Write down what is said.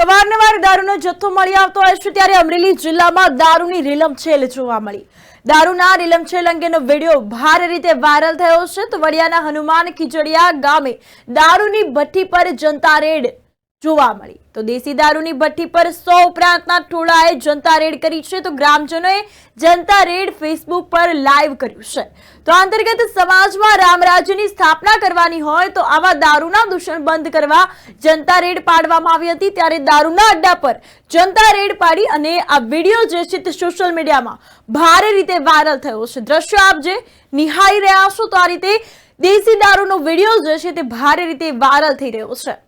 અવારનવાર દારૂનો જથ્થો મળી આવતો હોય છે ત્યારે અમરેલી જિલ્લામાં દારૂની રીલમછેલ જોવા મળી। દારૂના રીલમછેલ અંગેનો વિડીયો ભારે રીતે વાયરલ થયો છે તો વડિયાના હનુમાન ખીજડીયા ગામે દારૂની ભઠ્ઠી પર જનતા રેડ જોવા મળી। તો દેશી દારૂની ભઠ્ઠી પર 100 ઉપરાંતના ટોળાએ જનતા રેડ કરી છે તો ગ્રામજનોએ જનતા રેડ ફેસબુક પર લાઈવ કર્યું છે। તો અંતર્ગત સમાજમાં રામરાજ્યની સ્થાપના કરવાની હોય તો આવા દારૂના દૂષણ બંધ કરવા જનતા રેડ પાડવામાં આવી હતી। ત્યારે દારૂના અડ્ડા પર જનતા રેડ પાડી અને આ વિડીયો જે છે તે સોશિયલ મીડિયામાં ભારે રીતે વાયરલ થયો છે। દ્રશ્યો આપ જે નિહાળી રહ્યા છો તો આ રીતે દેશી દારૂનો વિડીયો જે છે તે ભારે રીતે વાયરલ થઈ રહ્યો છે।